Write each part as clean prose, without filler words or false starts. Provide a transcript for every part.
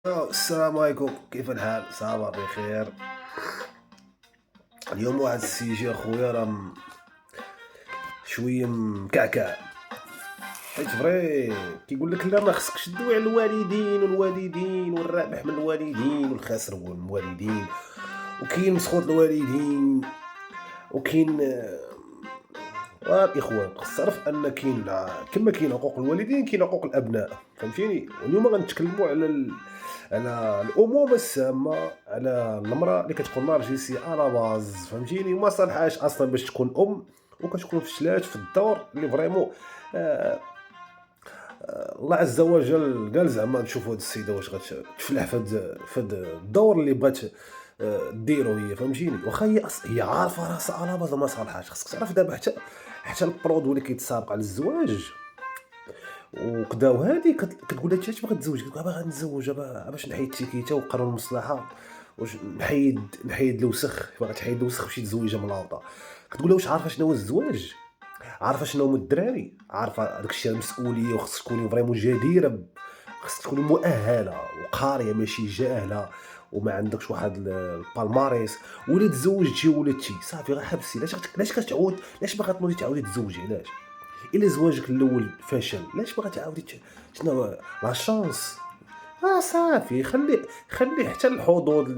السلام عليكم، كيف الحال؟ صافا بخير. اليوم واحد السيجي اخويا راه شويه مكعكع، حيت فري كيقول لك لا ما خصكش تدوي على الوالدين والوالدين والرابح من الوالدين والخاسر هو من الوالدين، وكاين مسخوط الوالدين، وكاين الاخوان. خص تعرف ان كاين كما كاين حقوق الوالدين كاين حقوق الابناء، فهمتيني. واليوم غنتكلموا على على الامومه السامه، على المراه اللي كتكون نارجسيه على باز، فهمتيني، وما صالحاش اصلا باش تكون ام، وكتكون فشلات في الدور اللي فريمون آه الله عز وجل قال زعما نشوفوا هاد السيده واش غتفلح في هاد الدور اللي بغات ديرو هي، فهمتيني. واخا هي عارفه راسها على باز ما صالحاش. خاصك تعرف دابا حتى البرودوي اللي كيتسابق على الزواج وكدا، وهادي كتقول لها انت باغا تزوج، كتقول باغا نتزوج باش نحيد التيكيته وقانون المصلحه، واش نحيد الوسخ، باغا تحيد الوسخ باش تزوجها ملاوطه. كتقول لها واش عارفه شنو هو الزواج، عارفه شنو هما الدراري، عارفه داك الشيء المسؤوليه، وخصك تكوني فريمون جديره خصك تكوني مؤهله وقاريه ماشي جاهله وما عندكش واحد البالماريس. ولا تزوجتي ولدتي صافي غير حبسي. علاش كتعود، علاش باغا تنوضي تعاودي تزوجي؟ علاش الا زواجك الاول فشل علاش باغا تعاودي شنو لا شانس؟ صافي خلي حتى الحظوظ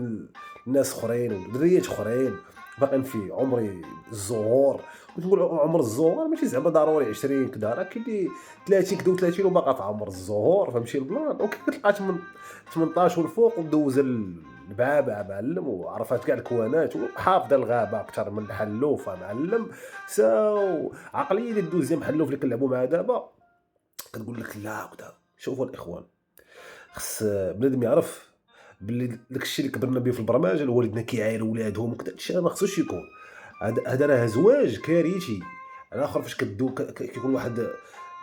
الناس اخرين ودريات اخرين باقيين في عمر الزهور. وتقول عمر الزهور ماشي زعما ضروري 20 كدا، راه كاين اللي 30 كدا و30 وباقا في عمر الزهور، فهمتي البلان. وكتلقى من 18 والفوق ودوز البعابع معلم، وعرفات كاع الكوانات وحافظه الغابه اكثر من الحلوفه معلم. ساو عقليه ديال الدوزيام حلوف اللي كنلعبوا معاه دابا كتقول لك لا كدا. شوفوا الاخوان، خص بنادم يعرف باللي داك الشيء اللي كبرنا به في البرمجه، الوالدين كيعايروا ولادهم وكذا، الشيء ما خصوش يكون. هذا راه زواج كارثي. على اخر فاش كيكون واحد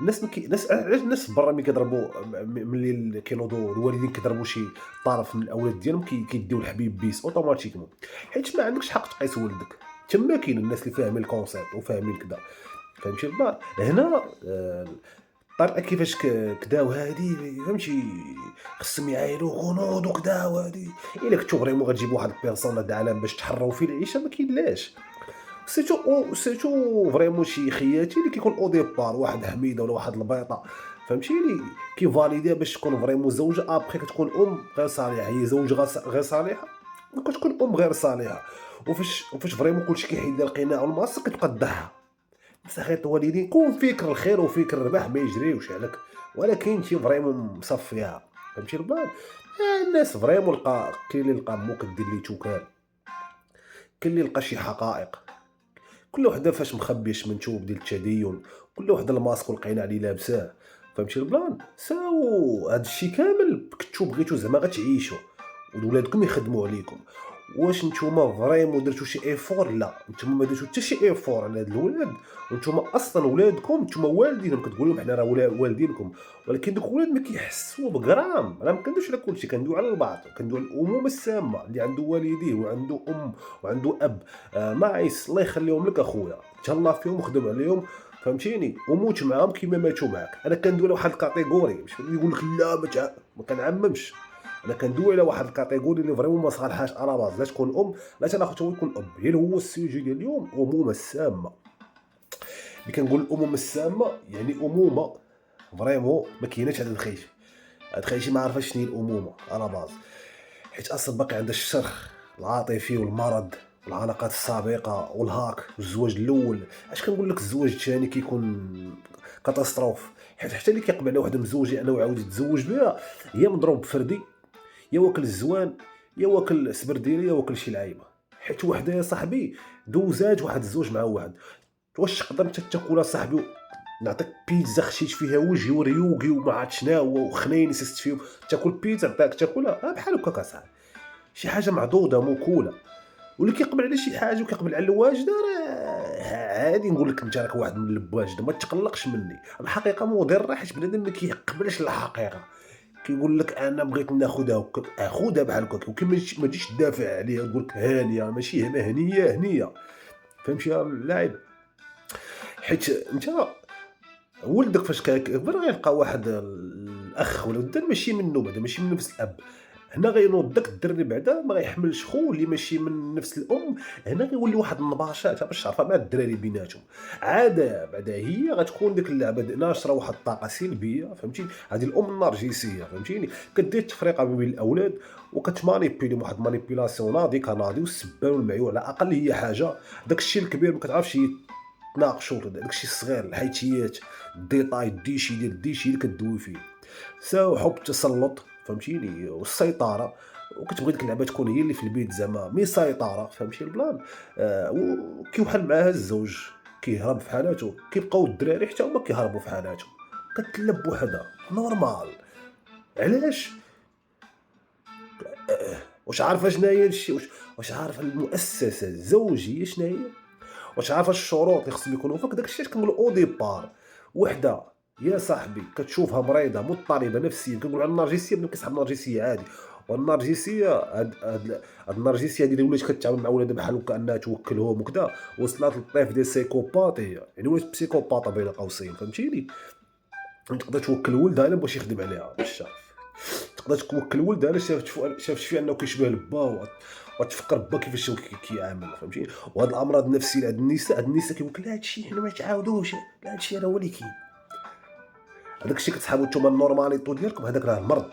الناس علاش الناس برا ملي كيضربوا، ملي كينوضوا الوالدين كيضربوا شي طرف من الاولاد ديالهم كيديو الحبيب بيس اوتوماتيكمون، حيت ما عندكش حق تقيس ولدك. تما كاين الناس اللي فاهمين الكونسيبت وفاهمين كذا، فهمتي البار. هنا الطريقه كيفاش كدا وهادي، فهمتي، خصهم يعايروا غنوض وكدا وهادي. الا كنتو فريمون غتجيب واحد البيرسون هاد العالم باش تحروا فيه العيشه ما كاينلاش. سيرتو فريمون شي خياتي اللي كيكون او ديبار واحد حميده ولا واحد البيطه، فهمتيني، كيفاليديها باش تكون فريمون زوجه. ابخي كتكون ام غير صالحه، هي زوجه غير صالحه، وكتكون ام غير صالحه. وفاش فريمون كلشي كيحيد لها القناع والماسك كتبقى تضحى. بصح الوالدين كون فكر الخير وفكر الربح ما يجريوش عليك، ولكن انت فريمون مصفيها، فهمتي البال. الناس فريمون كاين اللي لقى مو كدير ليه توكال، كاين اللي لقى شي حقائق، كل وحده فاش مخبيه شمنتوب ديال التدين، كل وحده الماسك والقناع اللي لابساه، فهمتي البلان. ساو هاد الشيء كامل كنتو بغيتو زعما غتعيشوا وولادكم يخدموا عليكم. واش نتوما فريمون درتو شي ايفور؟ لا، نتوما ما درتو حتى شي ايفور على هاد الولاد. وانتوما اصلا ولادكم، نتوما والدينهم كتقولوا حنا راه والدينكم، ولكن دوك الولاد ما كيحسوا بغرام. راه ما كندويش على كلشي، كندوي على البعض، كندوي على الامومه السامه اللي عنده والديه وعنده ام وعنده اب. نايس، الله يخليهم لك اخويا، تهلا فيهم وخدم عليهم، فهمتيني، وموت معاهم كيما ماتوا معاك. انا كندوي على واحد الكاتيجوري، مش يقول لك لا ما كنعممش. انا كندوي على واحد الكاتيجوري اللي فريمون ما صالحاش على باز لا تكون ام لا تناخذ هو يكون اب. هي هو السوجي ديال اليوم امومه السامه. اللي كنقول الامومه السامه يعني امومه فريمون ما كايناش هذا الخيش. هاد الخيشي ما عارفاش شنو هي الامومه على باز، حيت اصلا باقي عندها الشرخ العاطفي والمرض والعلاقات السابقه والهاك والزواج الاول. اش كنقول لك الزواج الثاني كيكون كاتاستروف، حتى اللي كيقبل على وحده مزوجه انه يعاود يتزوج بها هي مضروب فردي، يا واكل الزوان يا واكل سبرديله يا واكل شي لعيبه. حيت وحده يا صاحبي دوزات واحد الزوج مع واحد، واش تقدر انت تاكلها صاحبي؟ نعطيك بيتزا خشيت فيها وجهي وريوغي وما عرفت شناهو وخنيني سست فيهم، تاكل بيتزا عطاك تاكلها بحال هكاك اصاحبي. شي حاجه معضوضه موكوله. واللي كيقبل على شي حاجه وكيقبل على الواجده راه عادي. نقول لك انت راك واحد من الواجده ما تقلقش مني. الحقيقه مضره حيت بنادم ما كيقبلش الحقيقه، كيقول لك انا بغيت ناخذها هكاك، خذها بحال هكاك، وكي ما تجيش تدافع عليها تقول لك هانيه ماشي هنيه هنيه، فهمتي يا اللاعب. حيت انت ولدك فاش كيكبر غيلقى واحد الاخ ولا الدار ماشي منه، بعدا ماشي من نفس الاب، هنا غينوض داك الدري بعدا ما غيحملش خوه اللي ماشي من نفس الام. هنا غيولي واحد النباشات باش تعرفها مع الدراري بيناتهم. عاده بعدا هي غتكون ديك اللعبه ناشره واحد الطاقه سلبيه، فهمتي؟ هذه الام النرجسيه، فهمتيني؟ كدير تفرقه ما بين الاولاد وكتمانيبيلي واحد مانيبيلاسيون ناضي كناضي والسبان والمعيو على اقل هي حاجه. داك الشيء الكبير ما كتعرفش تناقشوا، داك الشيء الصغير الحيتيات الديتاي الديشي ديال الديشي اللي كدوي فيه. ساو حب التسلط، فهمتيني؟ والسيطره. وكتبغي ديك اللعبه تكون هي اللي في البيت زعما مي سيطره، فهمتي البلان؟ وكيوحل معاها الزوج كيهرب في حالاته، كيبقاو الدراري حتى هما كيهربوا في حالاتهم. كتلب وحدها نورمال. علاش؟ واش عارفه شناهي هادشي؟ واش عارفه المؤسسه الزوجيه شناهي؟ واش عارفه الشروط اللي خصهم يكونوا فيك؟ داكشي اللي كنقولوا او ديبار. وحده يا صاحبي كتشوفها مريضه مضطربه نفسيا، كنقولوا على النرجسيه بلا كيسحب النرجسيه عادي. والنرجسيه هاد النرجسيه هادي اللي ولات كتعامل مع ولادها بحال كانها توكلهم وكذا، وصلات للطيف ديال السيكوباتيه، يعني ولات بسيكوباطه بين قوسين، فهمتيني؟ تقدر توكل ولدها الا باش يخدم عليها بالشرف. تقدر توكل ولدها الا شافت فيه انه كيشبه لبا، وتفكر با كيفاش هو كيعامل، فهمتي؟ وهاد الامراض النفسيه عند النساء، كيقول لك لا هادشي حنا ما تعاودوش، لا هادشي راه هو اللي كاين. هذاك الشيء كتسحبوا نتوما النورماليتو ديالكم، هذاك راه المرض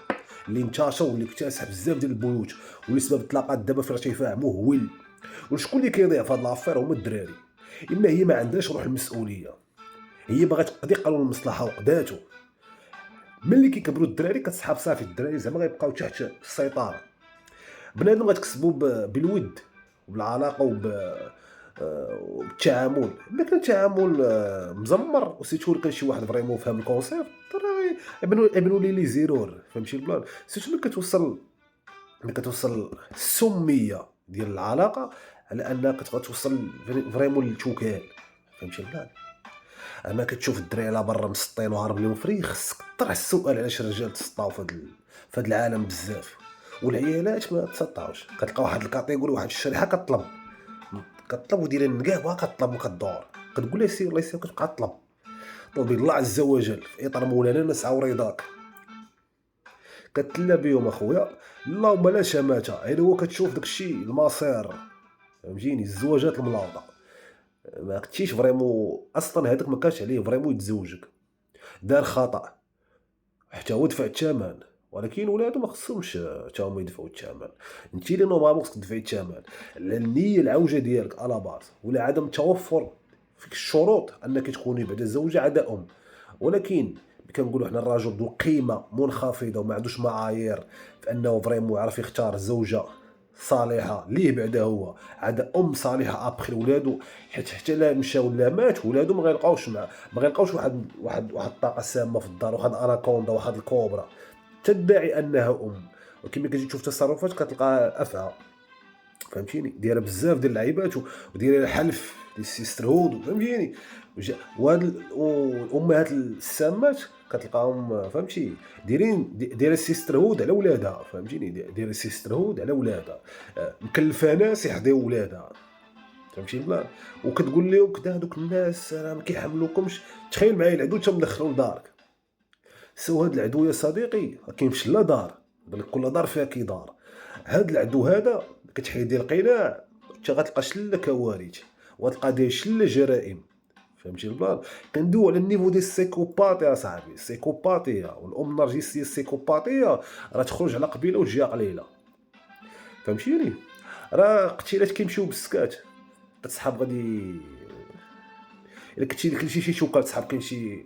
اللي انتشر واللي اكتسح بزاف ديال البيوت، واللي سبب الطلاقات دابا في ارتفاع مهول. وشكون اللي كيضيع في هاد لافير؟ هما الدراري. اما هي ما عندهاش روح المسؤوليه، هي باغا تقضي قانون المصلحه وقداتو. ملي كيكبروا الدراري كتسحب صافي الدراري زعما غيبقاو تحت السيطره. بنادم غتكسبو بالود وبالعلاقه وبالتعامل. الا كان تعامل مزمر وسيتو كان شي واحد فريمون فاهم الكونسيبت، راه يبنوا لي زيرور، فهمتي البلان؟ سيتو ملي كتوصل السميه ديال العلاقه على انك كتوصل فريمون للتوكال، فهمتي البلان؟ اما كتشوف الدراري على برا مسطين وهارب لهم فريخ، خصك تطرح السؤال علاش الرجال تسطاو في هذا العالم بزاف، والعيالات ما تسطاوش. كتلقى واحد الكاتيجوري، واحد الشريحه كطلب ودير النقاب كطلب وكدور، كتقول لها سير الله يسير، كتبقى تطلب. طلبي الله عز وجل في اطار مولانا نسعى رضاك، كتلا بهم اخويا. اللهم لا شماته، غير هو كتشوف داكشي المصير، فهمتيني؟ الزواجات الملاوطه ما كنتيش فريمون اصلا، هذاك ما كانش عليه فريمون يتزوجك، دار خطا حتى هو دفع الثمن. ولكن ولادو ما خصهمش حتى هما يدفعوا الثمن. انت اللي نورمالمون خصك تدفعي الثمن على النيه العوجه ديالك على باز، ولا عدم توفر فيك الشروط انك تكوني بعد الزوجه عدا ام. ولكن كنقولوا حنا الرجل ذو قيمه منخفضه وما عندوش معايير في انه فريمون يعرف يختار زوجه صالحه ليه بعدا هو عاد ام صالحه ابخي ولادو، حتى لا مشى ولا مات ولادو ما غيلقاوش واحد الطاقه سامه في الدار، واحد اناكوندا، واحد الكوبرا تدعي انها ام. وكما كتجي تشوف تصرفات كتلقى افعى، فهمتيني؟ دايره بزاف ديال اللعيبات ودايره الحلف للسيستر هود، فهمتيني؟ وهاد الامهات السامات كتلقاهم فهمتي دايره السيستر هود على ولادها، فهمتيني؟ دايره السيستر هود على ولادها، مكلفه ناس يحضيو ولادها، فهمتي البلان؟ وكتقول لهم كدا هذوك الناس راه ما كيحملوكمش. تخيل معايا العدو انت مدخلو لدارك، سو هاد العدو يا صديقي كيمشي لا دار، بالك كل دار فيها كيدار. هاد العدو هذا كتحيدي القناع حتى غتلقى شله كوارث، وغتلقى داير شله جرائم، فهمتي البلان؟ كندوي على النيفو ديال السيكوباتي يا صاحبي، السيكوباتيه والام النرجسيه السيكوباتيه راه تخرج على قبيله وتجي قليله، فهمتيني؟ راه قتيلات كيمشيو بالسكات، كتسحب غادي الا كلشي شي شوكه تسحب، كاين شي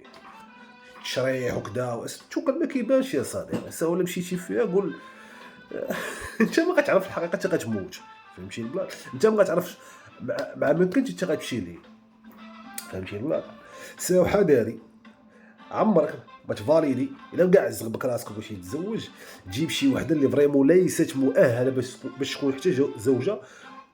تشريح وكذا، التوكل ما كيبانش يا صديقي. سوا الا مشيتي فيها قول انت ما غتعرف الحقيقه حتى غتموت، فهمتي البلان؟ انت ما غتعرفش مع ما يمكنش انت غتمشي ليه، فهمتي البلان؟ ساو حذاري عمرك ما تفاليدي الا كاع زغبك راسك باش يتزوج، تجيب شي وحده اللي فريمون ليست مؤهله باش تكون حتى زوجه.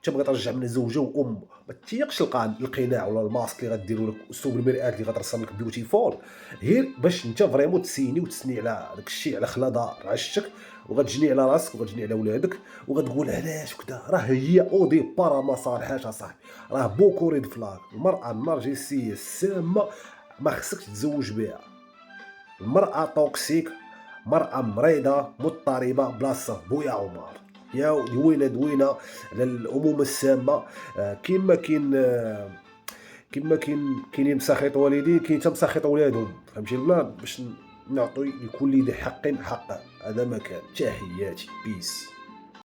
تبغي ترجع من زوجه وام، ما تيقش القناع ولا الماسك اللي غديروا لك، اسلوب المرآة اللي غترسم لك بيوتي فول، غير باش انت فريمون تسيني وتسني على داك الشيء، على خلا دار عشتك، وغتجني على راسك وغتجني على ولادك، وغتقول علاش وكذا. راه هي او دي بارا ما صالحاش اصاحبي، راه بوكو ريد فلاك. المراه النرجسيه السامه ما خصكش تتزوج بها. المراه توكسيك مرأة مريضة مضطربة بلاصة بويا عمر. يا دوينة دوينة على الأمومة السامة. كيما كاين كاينين مساخيط والدين، كاين حتى مساخيط ولادهم، فهمتي ولا؟ باش نعطي لكل ذي حق حقه. هذا ما كان. تحياتي، بيس.